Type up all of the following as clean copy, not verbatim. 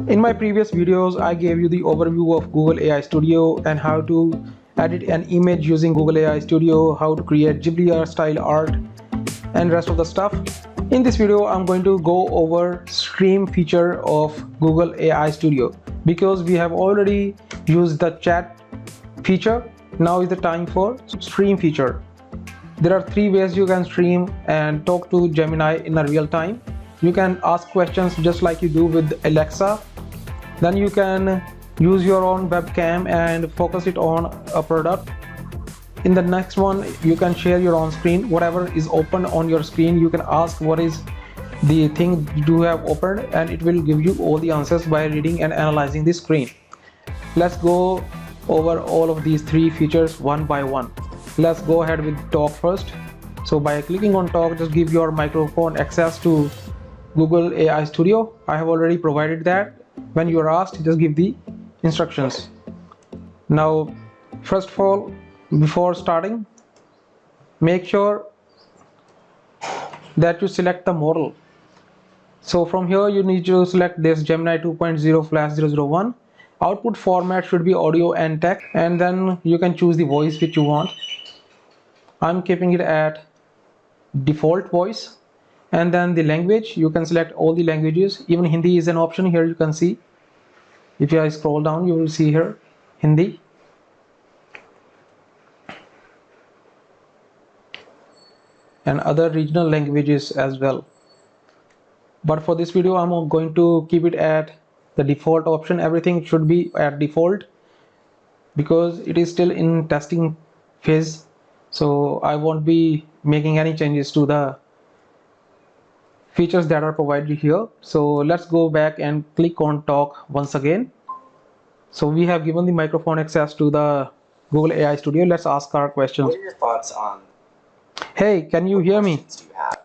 In my previous videos, I gave you the overview of Google AI Studio and how to edit an image using Google AI Studio, how to create Ghibli art style art and rest of the stuff. In this video, I'm going to go over Stream feature of Google AI Studio because we have already used the chat feature. Now is the time for Stream feature. There are three ways you can stream and talk to Gemini in a real time. You can ask questions just like you do with Alexa. Then you can use your own webcam and focus it on a product. In the next one, you can share your own screen. Whatever is open on your screen, you can ask what is the thing you have opened, and it will give you all the answers by reading and analyzing the screen. Let's go over all of these three features one by one. Let's go ahead with talk first. So by clicking on talk, just give your microphone access to Google AI Studio. I have already provided that. When you are asked, just give the instructions. Now, first of all, before starting, make sure that you select the model. So from here, you need to select this Gemini 2.0/001. Output format should be audio and text, and then you can choose the voice which you want. I'm keeping it at default voice. And then the language, you can select all the languages. Even Hindi is an option. Here you can see, if I scroll down, you will see here Hindi. And other regional languages as well. But for this video, I'm going to keep it at the default option. Everything should be at default because it is still in testing phase. So I won't be making any changes to the features that are provided here. So let's go back and click on talk once again. So we have given the microphone access to the Google AI Studio. Let's ask our questions. What are your thoughts on? Hey, can you hear me? Do you have?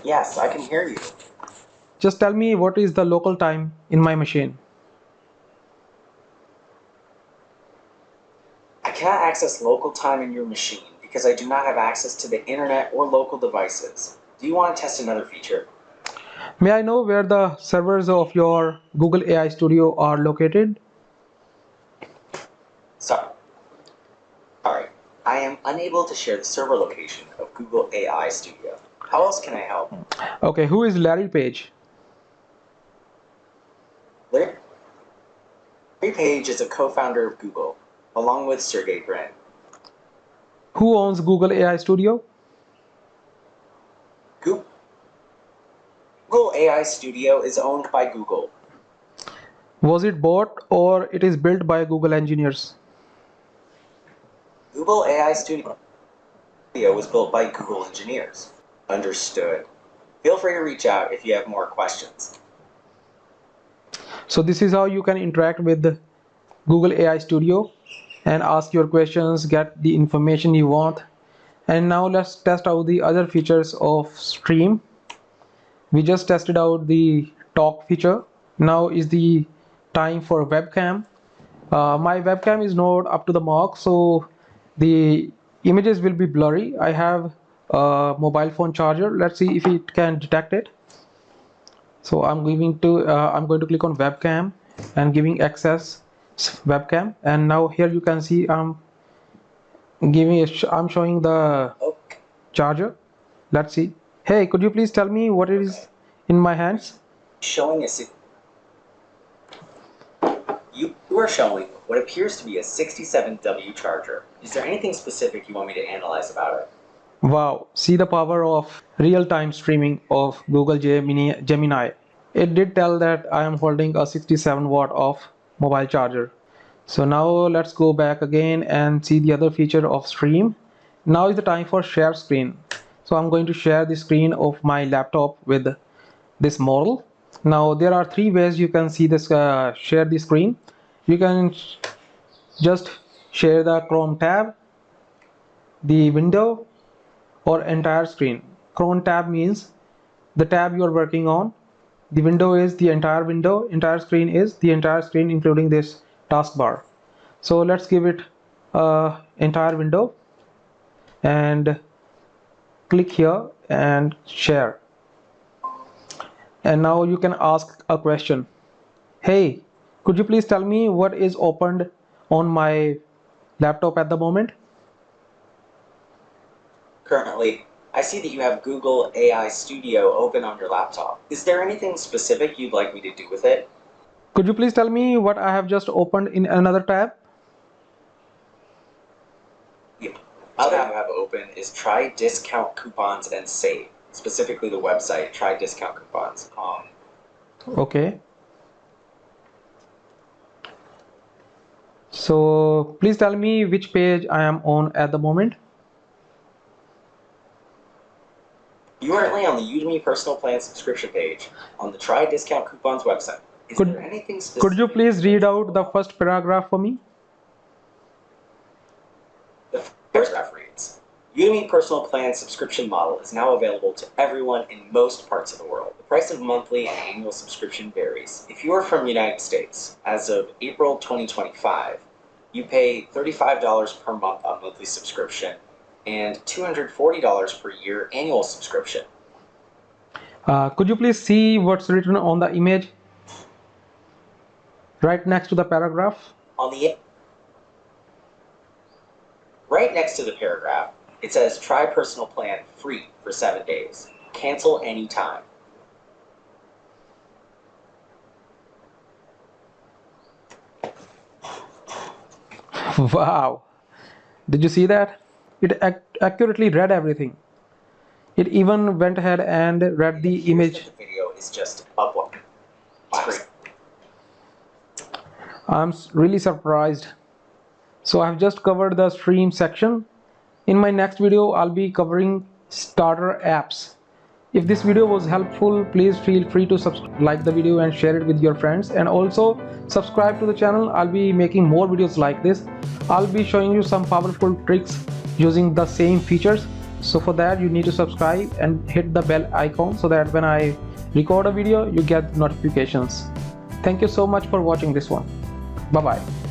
Yes, I can hear you. Just tell me what is the local time in my machine. I cannot access local time in your machine because I do not have access to the internet or local devices. Do you want to test another feature? May I know where the servers of your Google AI Studio are located? Sorry, I am unable to share the server location of Google AI Studio. How else can I help? Okay, who is Larry Page? Larry Page is a co-founder of Google, along with Sergey Brin. Who owns Google AI Studio? Google AI Studio is owned by Google. Was it bought or it is built by Google engineers? Google AI Studio was built by Google engineers. Understood. Feel free to reach out if you have more questions. So this is how you can interact with Google AI Studio and ask your questions, get the information you want. And now let's test out the other features of Stream. We just tested out the talk feature. Now is the time for webcam. My webcam is not up to the mark, so the images will be blurry. I have a mobile phone charger. Let's see if it can detect it. So I'm going to click on webcam and giving access webcam, and now here you can see I'm showing the charger. Let's see. Hey, could you please tell me what it is in my hands? Showing a you are showing what appears to be a 67W charger. Is there anything specific you want me to analyze about it? Wow, see the power of real-time streaming of Google Gemini. It did tell that I am holding a 67 watt of mobile charger. So now let's go back again and see the other feature of Stream. Now is the time for share screen. So I'm going to share the screen of my laptop with this model. Now there are three ways you can see this share the screen. You can just share the Chrome tab, the window, or entire screen. Chrome tab means the tab you are working on. The window is the entire window. Entire screen is the entire screen including this taskbar. So let's give it entire window and click here and share. And now you can ask a question. Hey, could you please tell me what is opened on my laptop at the moment? Currently, I see that you have Google AI Studio open on your laptop. Is there anything specific you'd like me to do with it? Could you please tell me what I have just opened in another tab? Yep. Other tab you have open is Try Discount Coupons and Save, specifically the website trydiscountcoupons.com. Okay. So please tell me which page I am on at the moment. You are currently on the Udemy Personal Plan subscription page on the Try Discount Coupons website. Is there anything specific? Could you please read out the first paragraph for me? The paragraph reads, Udemy Personal Plan subscription model is now available to everyone in most parts of the world. The price of monthly and annual subscription varies. If you are from the United States, as of April 2025, you pay $35 per month on monthly subscription and $240 per year annual subscription. Could you please see what's written on the image right next to the paragraph? Right next to the paragraph, it says try personal plan free for 7 days. Cancel anytime. Wow. Did you see that? It accurately read everything. It even went ahead and read the image. The video is just uploaded. I'm really surprised. So I've just covered the stream section. In my next video, I'll be covering starter apps. If this video was helpful, please feel free to like the video and share it with your friends, and also subscribe to the channel. I'll be making more videos like this. I'll be showing you some powerful tricks using the same features. So for that, you need to subscribe and hit the bell icon so that when I record a video, you get notifications. Thank you so much for watching this one. Bye bye.